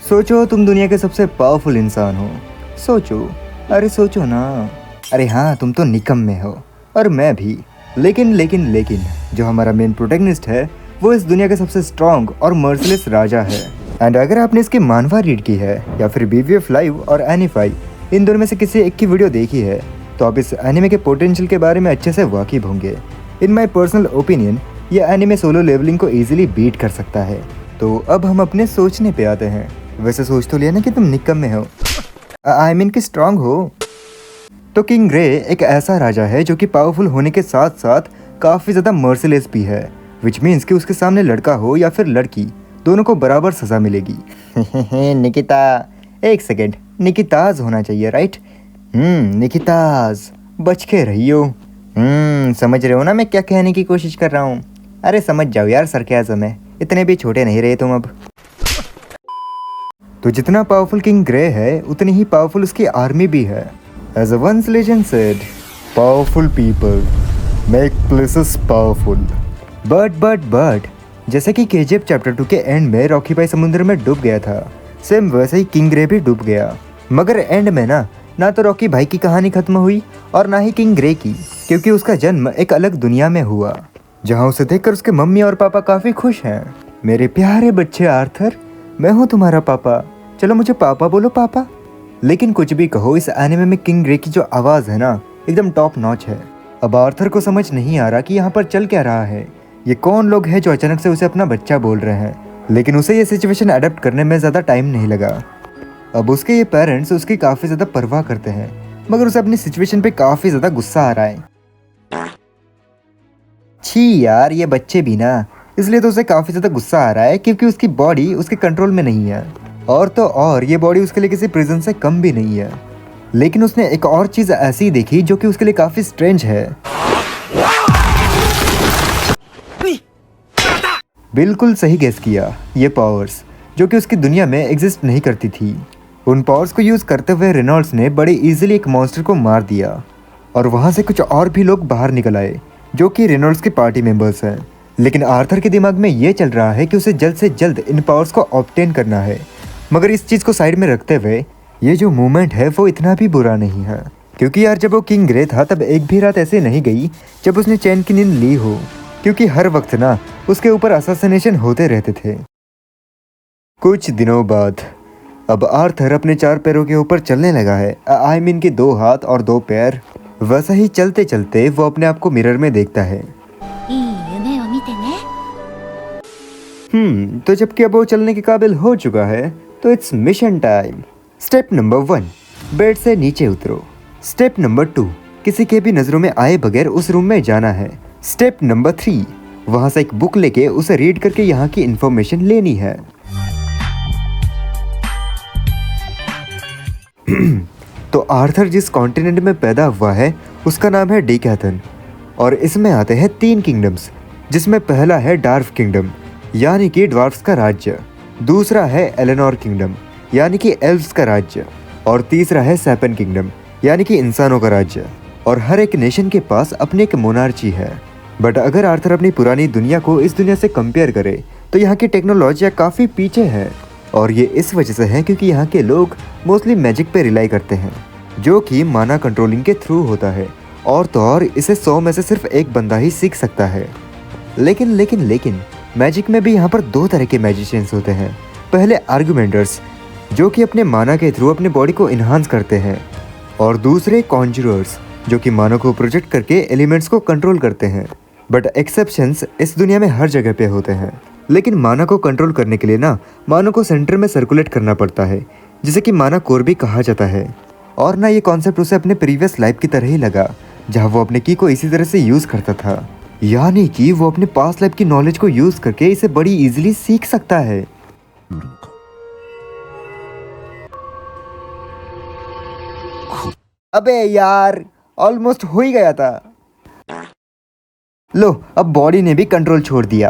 सोचो तुम दुनिया के सबसे पावरफुल इंसान हो। सोचो, अरे सोचो ना। अरे हाँ, तुम तो निकम्मे हो और मैं भी। लेकिन जो हमारा मेन प्रोटैगनिस्ट है वो इस दुनिया का सबसे स्ट्रॉन्ग और मर्सिलेस राजा है। एंड अगर आपने इसकी मानवा रीड की है या फिर BVF लाइव और एनिफाई इन दोनों में से किसी एक की वीडियो देखी है तो आप इस एनिमे के पोटेंशियल के बारे में अच्छे से वाकिफ होंगे। इन माई पर्सनल ओपिनियन ये एनिमे सोलो लेवलिंग को ईजिली बीट कर सकता है। तो अब हम अपने सोचने पे आते हैं। वैसे सोच तो लिया ना कि तुम निकम्मे हो, आई मीन कि स्ट्रांग हो। तो किंग ग्रे एक ऐसा राजा है जो कि पावरफुल होने के साथ साथ काफ़ी ज़्यादा मर्सिलेस भी है, विच मीन्स कि उसके सामने लड़का हो या फिर लड़की दोनों को बराबर सज़ा मिलेगी। निकिता, एक सेकेंड, निकिताज होना चाहिए राइट? निकिताज, बच के रहियो। समझ रहे हो ना मैं क्या कहने की कोशिश कर रहा हूँ? अरे समझ जाओ यार, सरकाज़म है, इतने भी छोटे नहीं रहे तुम अब। तो जितना पावरफुल किंग ग्रे है उतनी ही पावरफुल उसकी आर्मी भी है। As a once legend said, powerful people make places powerful. But जैसे कि KGF चैप्टर 2 के एंड में रॉकी भाई समुद्र में डूब गया था, सेम वैसे ही किंग ग्रे भी डूब गया। मगर एंड में ना तो रॉकी भाई की कहानी खत्म हुई और ना ही किंग ग्रे की, क्योंकि उसका जन्म एक अलग दुनिया में हुआ जहाँ उसे देखकर उसके मम्मी और पापा काफ़ी खुश हैं। मेरे प्यारे बच्चे आर्थर, मैं हूँ तुम्हारा पापा, चलो मुझे पापा बोलो पापा। लेकिन कुछ भी कहो, इस एनिमे में किंग ग्रे की जो आवाज़ है ना एकदम टॉप नॉच है। अब आर्थर को समझ नहीं आ रहा कि यहाँ पर चल क्या रहा है, ये कौन लोग हैं जो अचानक से उसे अपना बच्चा बोल रहे हैं। लेकिन उसे ये सिचुएशन अडेप्ट करने में ज़्यादा टाइम नहीं लगा। अब उसके ये पेरेंट्स उसकी काफ़ी ज़्यादा परवाह करते हैं, मगर उसे अपनी सिचुएशन पे काफ़ी ज़्यादा गुस्सा आ रहा है। छी यार, ये बच्चे भी ना, इसलिए तो उसे काफ़ी ज़्यादा गुस्सा आ रहा है क्योंकि उसकी बॉडी उसके कंट्रोल में नहीं है। और तो और ये बॉडी उसके लिए किसी प्रिजन से कम भी नहीं है। लेकिन उसने एक और चीज़ ऐसी देखी जो कि उसके लिए काफ़ी स्ट्रेंज है। बिल्कुल सही गेस किया, ये पावर्स जो कि उसकी दुनिया में एग्जिस्ट नहीं करती थी। उन पावर्स को यूज़ करते हुए रेनॉल्ड्स ने बड़े इजीली एक मॉन्स्टर को मार दिया और वहाँ से कुछ और भी लोग बाहर निकल आए जो कि रेनॉल्ड्स के पार्टी मेंबर्स हैं। लेकिन आर्थर के दिमाग में ये चल रहा है कि उसे जल्द से जल्द इन पावर्स को ऑब्टेन करना है। मगर इस चीज़ को साइड में रखते हुए ये जो मूवमेंट है वो इतना भी बुरा नहीं है, क्योंकि यार जब वो किंग ग्रे था तब एक भी रात ऐसे नहीं गई जब उसने चैन की नींद ली हो, क्योंकि हर वक्त ना उसके ऊपर असैसिनेशन होते रहते थे। कुछ दिनों बाद अब आर्थर अपने 4 पैरों के ऊपर चलने लगा है, आई मीन के 2 हाथ और 2 पैर। वैसा ही चलते चलते वो अपने आप को मिरर में देखता है। तो जबकि अब वो चलने के काबिल हो चुका है तो it's mission time. Step number 1, bed से नीचे उतरो। स्टेप नंबर 2, किसी के भी नज़रों में आए बगैर उस रूम में जाना है। स्टेप नंबर 3, वहाँ से एक बुक लेके उसे रीड करके यहाँ की इंफॉर्मेशन लेनी है। तो आर्थर जिस कॉन्टिनेंट में पैदा हुआ है उसका नाम है डीकैथन, और इसमें आते हैं 3 किंगडम्स, जिसमें पहला है डार्फ किंगडम यानी कि ड्वार्फ्स का राज्य, दूसरा है एलेनोर किंगडम यानी कि एल्व्स का राज्य, और तीसरा है सैपन किंगडम यानी कि इंसानों का राज्य। और हर एक नेशन के पास अपनी एक मोनार्ची है। बट अगर आर्थर अपनी पुरानी दुनिया को इस दुनिया से कंपेयर करे तो यहाँ की टेक्नोलॉजी काफ़ी पीछे है, और ये इस वजह से है क्योंकि यहाँ के लोग मोस्टली मैजिक पे रिलाई करते हैं, जो कि माना कंट्रोलिंग के थ्रू होता है। और तो और इसे 100 में से सिर्फ एक बंदा ही सीख सकता है। लेकिन मैजिक में भी यहाँ पर 2 तरह के मैजिशियंस होते हैं। पहले आर्गुमेंटर्स, जो कि अपने माना के थ्रू अपने बॉडी को इन्हांस करते हैं, और दूसरे कॉन्जुरर्स, जो कि माना को प्रोजेक्ट करके एलिमेंट्स को कंट्रोल करते हैं। बट एक्सेप्शंस इस दुनिया में हर जगह पे होते हैं। लेकिन माना को कंट्रोल करने के लिए ना माना को सेंटर में सर्कुलेट करना पड़ता है, जिसे कि माना कोर भी कहा जाता है। और ना ये कॉन्सेप्ट उसे अपने प्रीवियस लाइफ की तरह ही लगा, जहाँ वो अपने की को इसी तरह से यूज़ करता था, यानी कि वो अपने पास्ट लाइफ की नॉलेज को यूज़ करके इसे बड़ी इजीली सीख सकता है। अबे यार, ऑलमोस्ट हो ही गया था। लो, अब बॉडी ने भी कंट्रोल छोड़ दिया।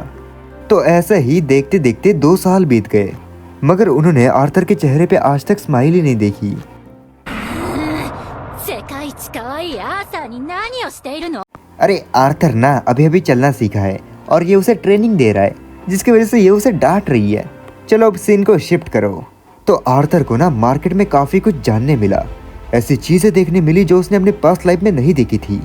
तो ऐसे ही देखते देखते 2 साल बीत गए, मगर उन्होंने आर्थर के चेहरे पे आज तक स्माइल ही नहीं देखी। अरे आर्थर ना अभी अभी चलना सीखा है और ये उसे ट्रेनिंग दे रहा है, जिसकी वजह से ये उसे डांट रही है। चलो अब सीन को शिफ्ट करो। तो आर्थर को ना मार्केट में काफी कुछ जानने मिला, ऐसी चीजें देखने मिली जो उसने अपने पास्ट लाइफ में नहीं देखी थी।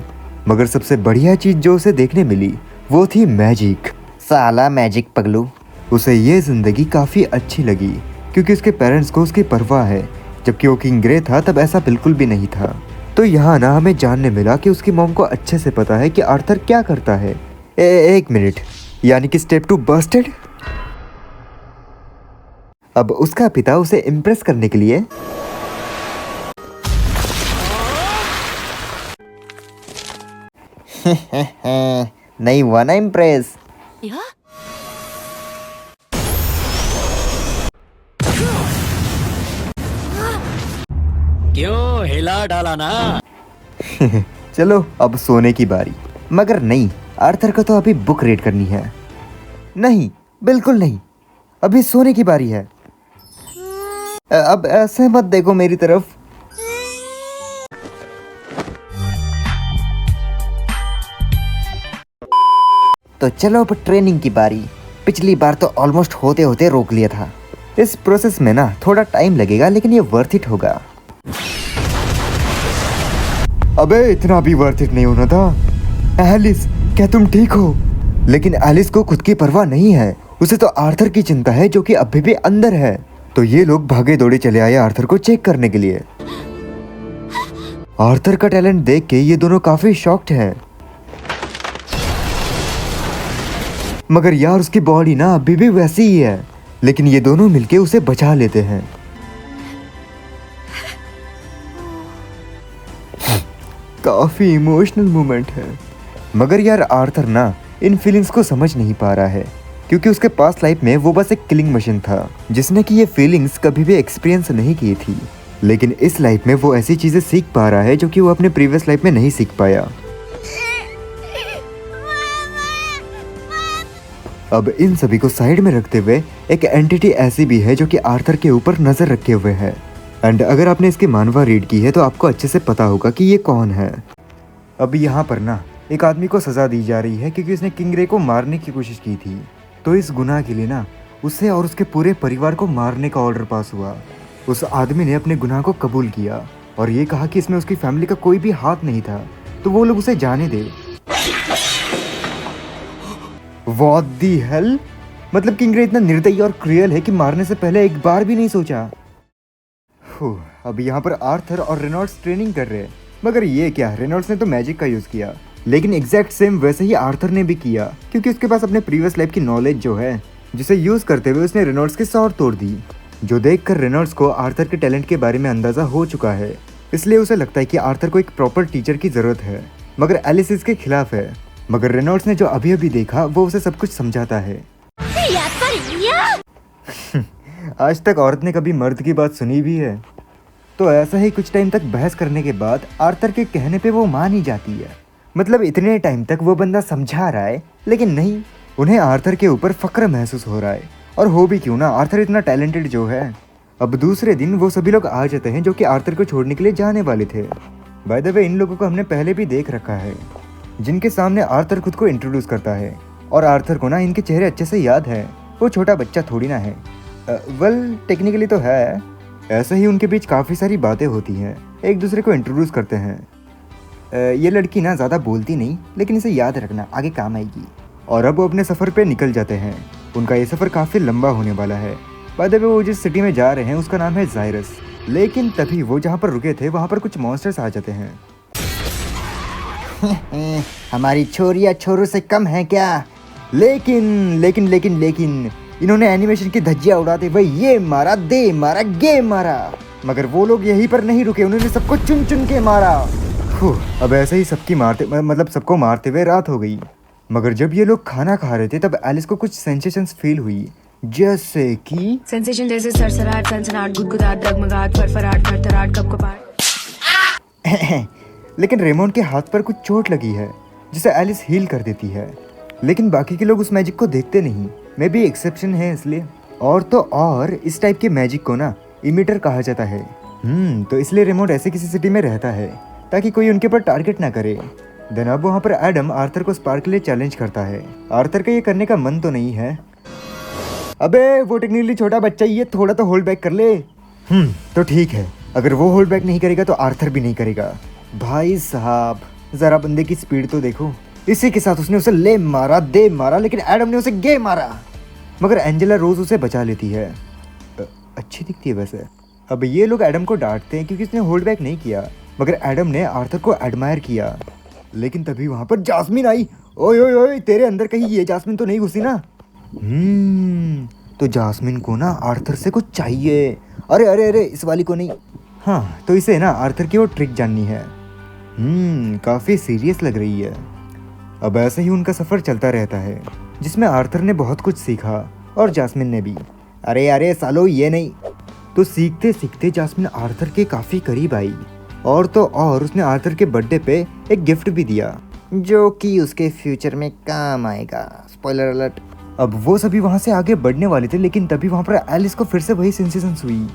मगर सबसे बढ़िया चीज जो उसे देखने मिली वो थी मैजिक। साला मैजिक पगलू। उसे ये जिंदगी काफी अच्छी लगी क्योंकि उसके पेरेंट्स को उसकी परवाह है, जबकि वो किंग ग्रे था तब ऐसा बिल्कुल भी नहीं था। तो यहाँ ना हमें जानने मिला कि उसकी मॉम को अच्छे से पता है कि आर्थर क्या करता है। एक मिनट, यानी कि स्टेप 2 बस्टेड। अब उसका पिता उसे इम्प्रेस करने के लिए नहीं हुआ ना इम्प्रेस। क्यों हिला डाला ना। चलो अब सोने की बारी। मगर नहीं, आर्थर को तो अभी बुक रीड करनी है। नहीं, बिल्कुल नहीं, अभी सोने की बारी है। अब ऐसे मत देखो मेरी तरफ। तो चलो अब ट्रेनिंग की बारी। पिछली बार तो ऑलमोस्ट होते होते रोक लिया था। इस प्रोसेस में ना थोड़ा टाइम लगेगा, लेकिन ये वर्थ इट होगा। अबे इतना भी वर्थ इट नहीं होना था। एलिस, क्या तुम ठीक हो? लेकिन एलिस को खुद की परवाह नहीं है, उसे तो आर्थर की चिंता है जो कि अभी भी अंदर है। तो ये लोग भागे दौड़े चले आए आर्थर को चेक करने के लिए। आर्थर का टैलेंट देख के ये दोनों काफी शॉक्ड हैं। मगर यार उसकी बॉडी ना अभी भी वैसी ही है, लेकिन ये दोनों मिलके उसे बचा लेते हैं। काफी इमोशनल मोमेंट है। मगर यार आर्थर ना इन फीलिंग्स को समझ नहीं पा रहा है, क्योंकि उसके पास्ट लाइफ में वो बस एक किलिंग मशीन था जिसने कि ये फीलिंग्स कभी भी एक्सपीरियंस नहीं की थी। लेकिन इस लाइफ में वो ऐसी चीजें सीख पा रहा है जो कि वो अपने प्रीवियस लाइफ में नहीं सीख पाया। अब इन सभी को साइड में रखते हुए एक एंटिटी ऐसी भी है जो कि आर्थर के ऊपर नजर रखे हुए है। एंड अगर आपने इसकी मानवा रीड की है तो आपको अच्छे से पता होगा कि ये कौन है। अब यहाँ पर ना एक आदमी को सजा दी जा रही है क्योंकि उसने किंग ग्रे को मारने की कोशिश की थी। तो इस गुनाह के लिए ना उसे और उसके पूरे परिवार को मारने का ऑर्डर पास हुआ। उस आदमी ने अपने गुनाह को कबूल किया और ये कहा कि इसमें उसकी फैमिली का कोई भी हाथ नहीं था, तो वो लोग उसे जाने दे। What the hell? मतलब किंग ग्रे इतना निर्दयी और क्रूएल है कि मारने से पहले एक बार भी नहीं सोचा। अब यहाँ पर आर्थर और रेनॉल्ड्स ट्रेनिंग कर रहे हैं। मगर ये क्या, रेनॉल्ड्स ने तो मैजिक का यूज किया, लेकिन एग्जैक्ट सेम वैसे ही आर्थर ने भी किया, क्योंकि उसके पास अपने प्रीवियस लाइफ की नॉलेज जो है, जिसे यूज करते हुए उसने रेनॉल्ड्स की सौर तोड़ दी। जो देखकर रेनॉल्ड्स को आर्थर के टैलेंट के बारे में अंदाजा हो चुका है, इसलिए उसे लगता है कि आर्थर को एक प्रॉपर टीचर की जरूरत है। मगर एलिस इसके खिलाफ है। मगर रेनॉल्ड्स ने जो अभी अभी देखा वो उसे सब कुछ समझाता है। आज तक औरत ने कभी मर्द की बात सुनी भी है? तो ऐसा ही कुछ टाइम तक बहस करने के बाद आर्थर के कहने पे वो मान ही जाती है। मतलब इतने टाइम तक वो बंदा समझा रहा है, लेकिन नहीं, उन्हें आर्थर के ऊपर फक्र महसूस हो रहा है। और हो भी क्यों ना, आर्थर इतना टैलेंटेड जो है। अब दूसरे दिन वो सभी लोग आ जाते हैं जो कि आर्थर को छोड़ने के लिए जाने वाले थे। बाय द वे इन लोगों को हमने पहले भी देख रखा है, जिनके सामने आर्थर खुद को इंट्रोड्यूस करता है। और आर्थर को ना इनके चेहरे अच्छे से याद है, वो छोटा बच्चा थोड़ी ना है। वेल टेक्निकली तो है। ऐसे ही उनके बीच काफ़ी सारी बातें होती हैं, एक दूसरे को इंट्रोड्यूस करते हैं। ये लड़की ना ज़्यादा बोलती नहीं, लेकिन इसे याद रखना, आगे काम आएगी। और अब वो अपने सफ़र पे निकल जाते हैं। उनका ये सफ़र काफ़ी लंबा होने वाला है। बाय द वे वो जिस सिटी में जा रहे हैं उसका नाम है जायरस। लेकिन तभी वो जहाँ पर रुके थे वहाँ पर कुछ मॉन्स्टर्स आ जाते हैं। हमारी छोरियाँ छोरों से कम है क्या? लेकिन इन्होंने एनिमेशन की धज्जियाँ उड़ाते हुए ये मारा, दे मारा, गे मारा। मगर वो लोग यहीं पर नहीं रुके, उन्होंने सबको चुन चुन के मारा। अब ऐसे ही सबको मारते हुए रात हो गई। मगर जब ये लोग खाना खा रहे थे तब एलिस को कुछ सेंसेशंस फील हुई, जैसे कि सेंसेशन जैसे सरसराहट, सनसनाहट, गुदगुदाहट, डगमगाहट, फरफराहट, थरथराहट, कपकपाहट। लेकिन रेमोंड के हाथ पर कुछ चोट लगी है जिसे एलिस हील कर देती है। लेकिन बाकी के लोग उस मैजिक को देखते नहीं, मे भी एक्सेप्शन है इसलिए। और तो और इस टाइप के मैजिक को ना इमिटर कहा जाता है। तो इसलिए रेमोंड ऐसे किसी सिटी में रहता है ताकि कोई उनके पर टारगेट ना करे। देन अब वहाँ पर एडम आर्थर को स्पार्क के लिए चैलेंज करता है। आर्थर का ये करने का मन तो नहीं है। अबे वो टेक्निकली छोटा बच्चा ही है, थोड़ा तो होल्ड बैक कर ले। तो ठीक है, अगर वो होल्ड बैक नहीं करेगा तो आर्थर भी नहीं करेगा। भाई साहब जरा बंदे की स्पीड तो देखो। इसी के साथ उसने उसे ले मारा, दे मारा, लेकिन एडम ने उसे गे मारा। मगर एंजेला रोज उसे बचा लेती है। अच्छी दिखती है वैसे। अब ये लोग एडम को डांटते हैं क्योंकि उसने होल्ड बैक नहीं किया, मगर एडम ने आर्थर को एडमायर किया। लेकिन तभी वहां पर जास्मिन आई। ओए ओए ओए, तेरे अंदर कहीं ये जास्मिन तो नहीं घुसी ना? तो जास्मिन को ना आर्थर से कुछ चाहिए। अरे अरे अरे, इस वाली को नहीं। हाँ, तो इसे ना आर्थर की वो ट्रिक जाननी है। काफी सीरियस लग रही है। अब ऐसे ही उनका सफर चलता रहता है, जिसमें आर्थर ने बहुत कुछ सीखा और जास्मिन ने भी। अरे अरे सालो, ये नहीं। तो सीखते सीखते जास्मिन आर्थर के काफी करीब आई, और तो और उसने आर्थर के बर्थडे पे एक गिफ्ट भी दिया, जो कि उसके फ्यूचर में काम आएगा। Spoiler alert. अब वो सभी वहां से आगे बढ़ने वाले थे, लेकिन तभी वहां पर एलिस को फिर से वही सेंसेशंस हुई।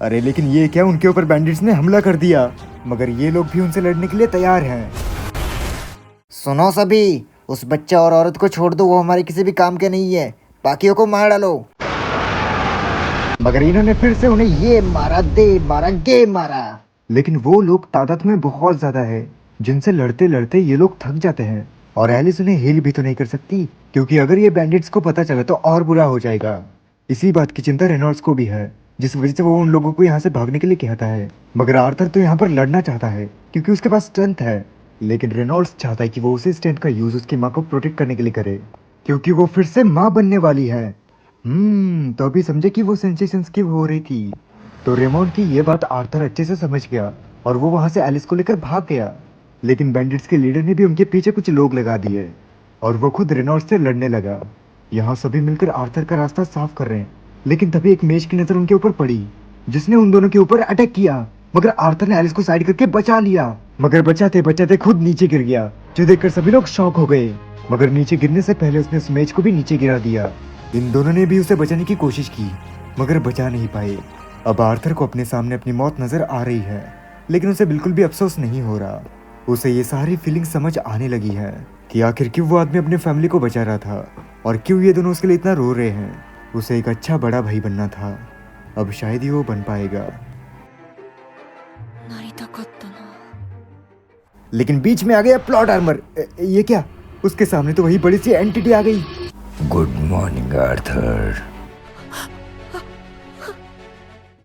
अरे लेकिन ये क्या, उनके ऊपर बैंडिट्स ने हमला कर दिया, मगर ये लोग भी उनसे लड़ने के लिए तैयार हैं। सुनो सभी, उस बच्चा और औरत को छोड़ दो, वो हमारे किसी भी काम के नहीं है। बाकियों को मार डालो। मगर इन्होंने फिर से उन्हें ये मारा, दे मारा, गे मारा। लेकिन वो लोग तादाद में बहुत ज्यादा है, जिनसे लड़ते लड़ते ये लोग थक जाते हैं, और एलिस उन्हें हील भी तो नहीं कर सकती, क्योंकि अगर ये बैंडिट्स को पता चला तो और बुरा हो जाएगा। इसी बात की चिंता रेनॉल्ड्स को भी है, जिस वजह से वो उन लोगों को यहाँ से भागने के लिए कहता है। मगर आर्थर तो यहाँ पर लड़ना चाहता है क्योंकि उसके पास स्ट्रेंथ है, लेकिन रेनॉल्ड्स चाहता है कि वो उसी स्ट्रेंथ का यूज उसकी माँ को प्रोटेक्ट करने के लिए करे, क्योंकि वो फिर से माँ बनने वाली है। तो अभी समझे कि वो सेंसेशंस की हो रही थी। तो रेमोंड की ये बात आर्थर अच्छे से समझ गया, और वो वहां से एलिस को लेकर भाग गया। लेकिन बैंडिट्स के लीडर ने भी उनके पीछे कुछ लोग लगा दिए, और वो खुद रेनॉल्ड्स से लड़ने लगा। यहाँ सभी मिलकर आर्थर का रास्ता साफ कर रहे हैं, लेकिन तभी एक मेज की नजर उनके ऊपर पड़ी, जिसने उन दोनों के ऊपर अटैक किया। मगर आर्थर ने एलिस को साइड करके बचा लिया, मगर बचाते बचाते खुद नीचे गिर गया, जो देखकर सभी लोग शॉक हो गए। मगर नीचे गिरने से पहले उसने उस मेज को भी नीचे गिरा दिया। इन दोनों ने भी उसे बचाने की कोशिश की, मगर बचा नहीं पाए। अब आर्थर को अपने सामने अपनी मौत नजर आ रही है, लेकिन उसे बिल्कुल भी अफसोस नहीं हो रहा। उसे ये सारी फीलिंग समझ आने लगी है कि आखिर क्यों वो आदमी अपने फैमिली को बचा रहा था, और क्यों ये दोनों उसके लिए इतना रो रहे हैं। उसे एक अच्छा बड़ा भाई बनना था, अब शायद ही वो बन पाएगा। लेकिन बीच में आ गया प्लॉट आर्मर। ये क्या, उसके सामने तो वही बड़ी सी एंटिटी आ गई। Good morning Arthur.